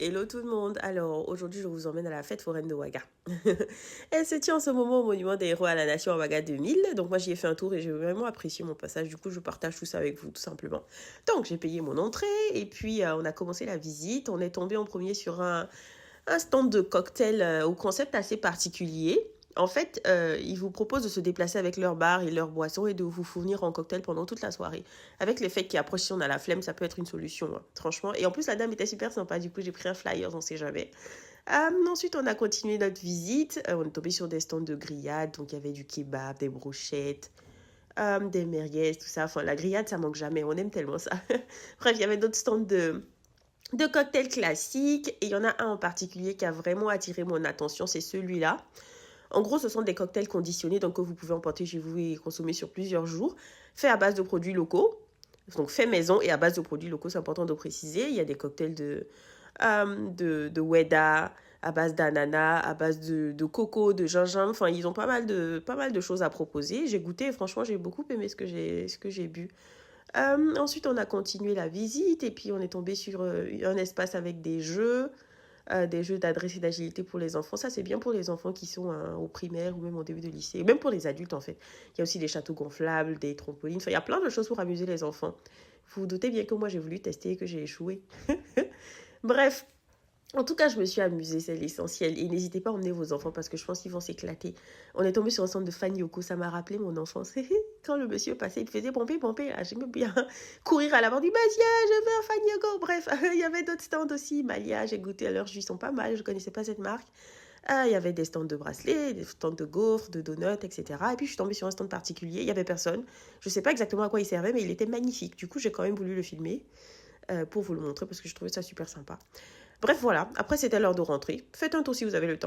Hello tout le monde. Alors aujourd'hui je vous emmène à la fête foraine de Ouaga. Elle se tient en ce moment au monument des héros à la nation à Ouaga 2000. Donc moi j'y ai fait un tour et j'ai vraiment apprécié mon passage. Du coup je partage tout ça avec vous tout simplement. Donc j'ai payé mon entrée et puis on a commencé la visite. On est tombé en premier sur un stand de cocktail au concept assez particulier. En fait, ils vous proposent de se déplacer avec leur bar et leurs boissons et de vous fournir en cocktail pendant toute la soirée. Avec les fêtes qui approchent, si on a la flemme, ça peut être une solution, hein, franchement. Et en plus, la dame était super sympa, du coup, j'ai pris un flyer, on sait jamais. Ensuite, on a continué notre visite. On est tombé sur des stands de grillades, donc il y avait du kebab, des brochettes, des merguez, tout ça. Enfin, la grillade, ça manque jamais, on aime tellement ça. Bref, il y avait d'autres stands de cocktails classiques. Et il y en a un en particulier qui a vraiment attiré mon attention, c'est celui-là. En gros, ce sont des cocktails conditionnés, donc que vous pouvez emporter chez vous et consommer sur plusieurs jours, faits à base de produits locaux. Donc, fait maison et à base de produits locaux, c'est important de préciser. Il y a des cocktails de Weda, à base d'ananas, à base de coco, de gingembre. Enfin, ils ont pas mal de choses à proposer. J'ai goûté et franchement, j'ai beaucoup aimé ce que j'ai bu. Ensuite, on a continué la visite et puis on est tombé sur un espace avec des jeux d'adresse et d'agilité pour les enfants. Ça, c'est bien pour les enfants qui sont au primaire ou même au début de lycée, même pour les adultes en fait. Il y a aussi des châteaux gonflables, des trampolines. Enfin, il y a plein de choses pour amuser les enfants. Vous vous doutez bien que moi, j'ai voulu tester et que j'ai échoué. Bref, en tout cas, je me suis amusée, c'est l'essentiel. Et n'hésitez pas à emmener vos enfants parce que je pense qu'ils vont s'éclater. On est tombé sur un centre de Fan Yoko, ça m'a rappelé mon enfance. Quand le monsieur passait, il faisait pomper, pomper. Ah, j'aimais bien courir à l'avant du monsieur, je veux un Fan Yoko. Bref, il y avait d'autres stands aussi. Malia, j'ai goûté à leurs jus, ils sont pas mal, je connaissais pas cette marque. Il y avait des stands de bracelets, des stands de gaufres, de donuts, etc. Et puis je suis tombée sur un stand particulier, il y avait personne. Je sais pas exactement à quoi il servait, mais il était magnifique. Du coup, j'ai quand même voulu le filmer pour vous le montrer parce que je trouvais ça super sympa. Bref, voilà. Après, c'était l'heure de rentrer. Faites un tour si vous avez le temps.